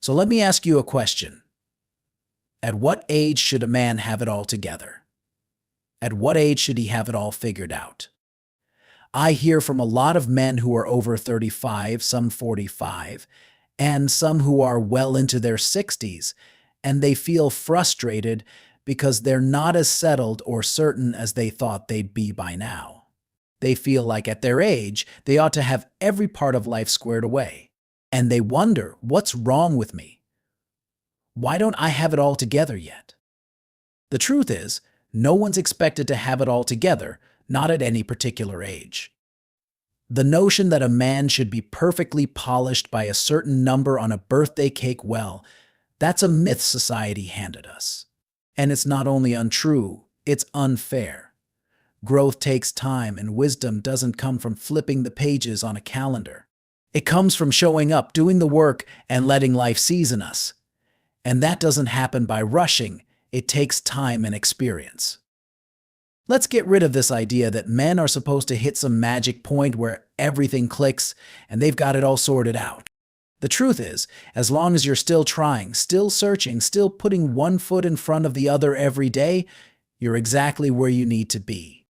So let me ask you a question. At what age should a man have it all together? At what age should he have it all figured out? I hear from a lot of men who are over 35, some 45, and some who are well into their 60s, and they feel frustrated because they're not as settled or certain as they thought they'd be by now. They feel like at their age, they ought to have every part of life squared away. And they wonder, what's wrong with me? Why don't I have it all together yet? The truth is, no one's expected to have it all together, not at any particular age. The notion that a man should be perfectly polished by a certain number on a birthday cake, well, that's a myth society handed us. And it's not only untrue, it's unfair. Growth takes time, and wisdom doesn't come from flipping the pages on a calendar. It comes from showing up, doing the work, and letting life season us. And that doesn't happen by rushing. It takes time and experience. Let's get rid of this idea that men are supposed to hit some magic point where everything clicks and they've got it all sorted out. The truth is, as long as you're still trying, still searching, still putting one foot in front of the other every day, you're exactly where you need to be.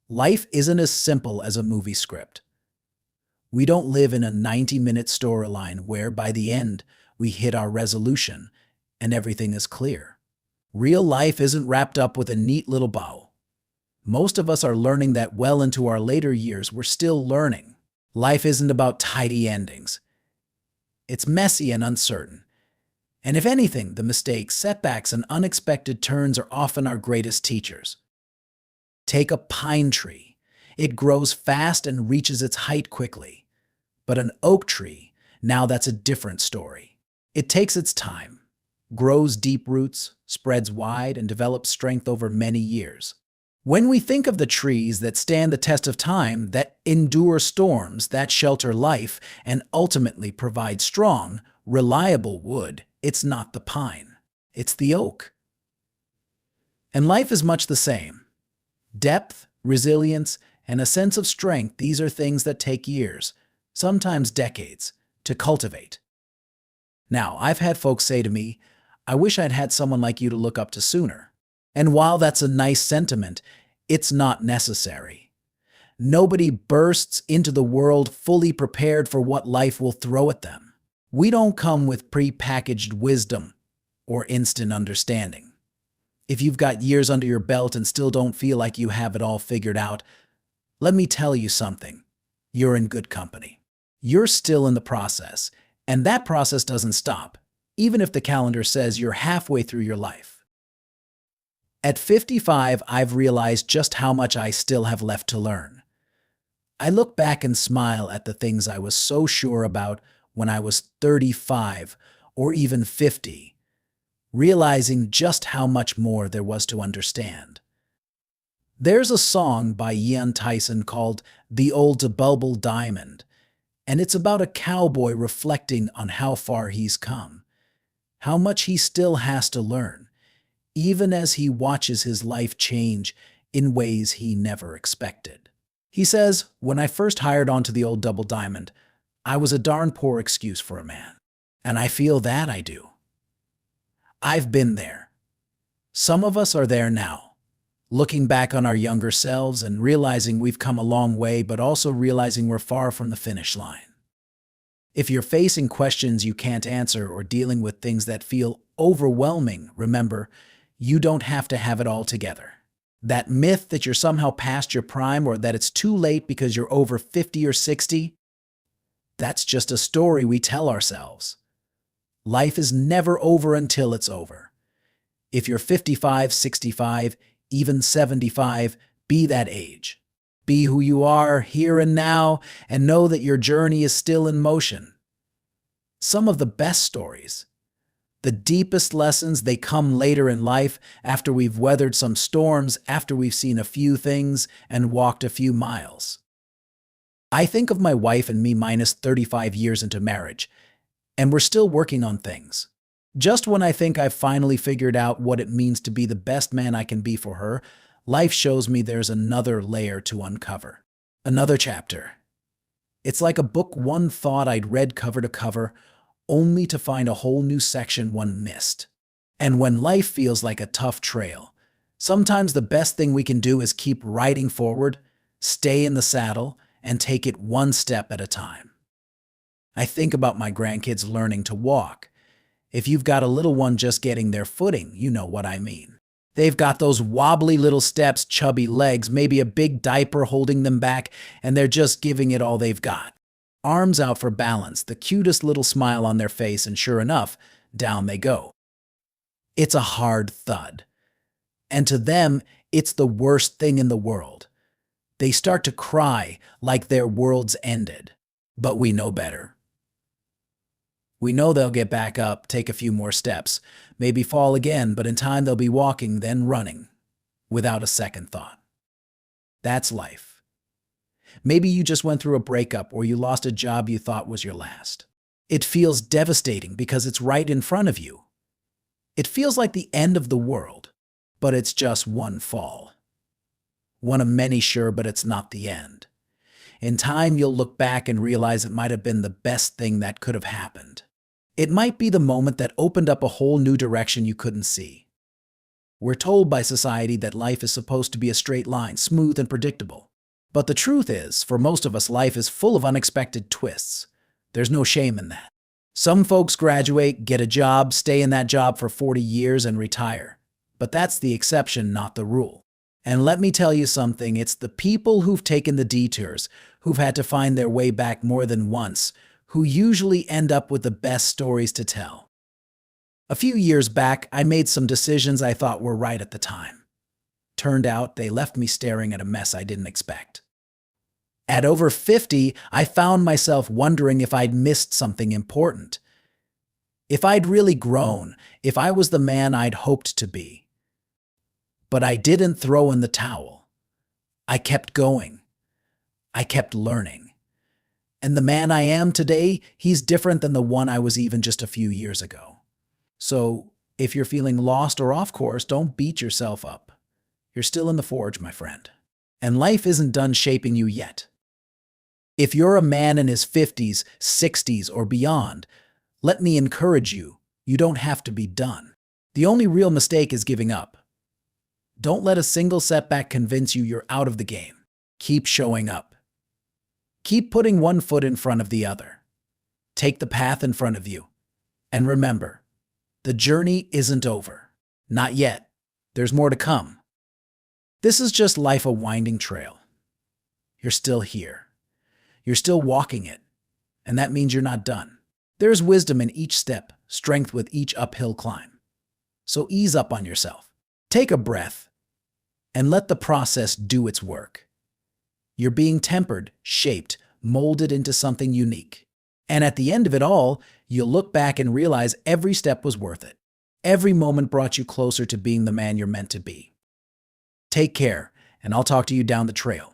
Life isn't as simple as a movie script. We don't live in a 90-minute storyline where, by the end, we hit our resolution and everything is clear. Real life isn't wrapped up with a neat little bow. Most of us are learning that well into our later years. We're still learning. Life isn't about tidy endings. It's messy and uncertain. And if anything, the mistakes, setbacks, and unexpected turns are often our greatest teachers. Take a pine tree. It grows fast and reaches its height quickly. But an oak tree, now that's a different story. It takes its time, grows deep roots, spreads wide, and develops strength over many years. When we think of the trees that stand the test of time, that endure storms, that shelter life, and ultimately provide strong, reliable wood, it's not the pine, it's the oak. And life is much the same. Depth, resilience, and a sense of strength, these are things that take years, sometimes decades, to cultivate. Now, I've had folks say to me, I wish I'd had someone like you to look up to sooner. And while that's a nice sentiment, it's not necessary. Nobody bursts into the world fully prepared for what life will throw at them. We don't come with pre-packaged wisdom or instant understanding. If you've got years under your belt and still don't feel like you have it all figured out, let me tell you something. You're in good company. You're still in the process, and that process doesn't stop, even if the calendar says you're halfway through your life. At 55, I've realized just how much I still have left to learn. I look back and smile at the things I was so sure about when I was 35 or even 50, realizing just how much more there was to understand. There's a song by Ian Tyson called The Old Double Diamond, and it's about a cowboy reflecting on how far he's come, how much he still has to learn, even as he watches his life change in ways he never expected. He says, when I first hired onto the Old Double Diamond, I was a darn poor excuse for a man. And I feel that I do. I've been there. Some of us are there now, looking back on our younger selves and realizing we've come a long way, but also realizing we're far from the finish line. If you're facing questions you can't answer or dealing with things that feel overwhelming, remember, you don't have to have it all together. That myth that you're somehow past your prime or that it's too late because you're over 50 or 60, that's just a story we tell ourselves. Life is never over until it's over. If you're 55, 65, even 75, be that age. Be who you are here and now, and know that your journey is still in motion. Some of the best stories, the deepest lessons, they come later in life, after we've weathered some storms, after we've seen a few things and walked a few miles. I think of my wife and me minus 35 years into marriage, and we're still working on things. Just when I think I've finally figured out what it means to be the best man I can be for her, life shows me there's another layer to uncover. Another chapter. It's like a book one thought I'd read cover to cover, only to find a whole new section one missed. And when life feels like a tough trail, sometimes the best thing we can do is keep riding forward, stay in the saddle, and take it one step at a time. I think about my grandkids learning to walk. If you've got a little one just getting their footing, you know what I mean. They've got those wobbly little steps, chubby legs, maybe a big diaper holding them back, and they're just giving it all they've got. Arms out for balance, the cutest little smile on their face, and sure enough, down they go. It's a hard thud. And to them, it's the worst thing in the world. They start to cry like their world's ended. But we know better. We know they'll get back up, take a few more steps, maybe fall again, but in time they'll be walking, then running, without a second thought. That's life. Maybe you just went through a breakup or you lost a job you thought was your last. It feels devastating because it's right in front of you. It feels like the end of the world, but it's just one fall. One of many, sure, but it's not the end. In time, you'll look back and realize it might have been the best thing that could have happened. It might be the moment that opened up a whole new direction you couldn't see. We're told by society that life is supposed to be a straight line, smooth and predictable. But the truth is, for most of us, life is full of unexpected twists. There's no shame in that. Some folks graduate, get a job, stay in that job for 40 years and retire. But that's the exception, not the rule. And let me tell you something, it's the people who've taken the detours, who've had to find their way back more than once, who usually end up with the best stories to tell. A few years back, I made some decisions I thought were right at the time. Turned out they left me staring at a mess I didn't expect. At over 50, I found myself wondering if I'd missed something important. If I'd really grown, if I was the man I'd hoped to be. But I didn't throw in the towel. I kept going. I kept learning. And the man I am today, he's different than the one I was even just a few years ago. So, if you're feeling lost or off course, don't beat yourself up. You're still in the forge, my friend. And life isn't done shaping you yet. If you're a man in his 50s, 60s, or beyond, let me encourage you, you don't have to be done. The only real mistake is giving up. Don't let a single setback convince you you're out of the game. Keep showing up. Keep putting one foot in front of the other. Take the path in front of you. And remember, the journey isn't over. Not yet. There's more to come. This is just life, a winding trail. You're still here. You're still walking it. And that means you're not done. There's wisdom in each step, strength with each uphill climb. So ease up on yourself. Take a breath and let the process do its work. You're being tempered, shaped, molded into something unique. And at the end of it all, you'll look back and realize every step was worth it. Every moment brought you closer to being the man you're meant to be. Take care, and I'll talk to you down the trail.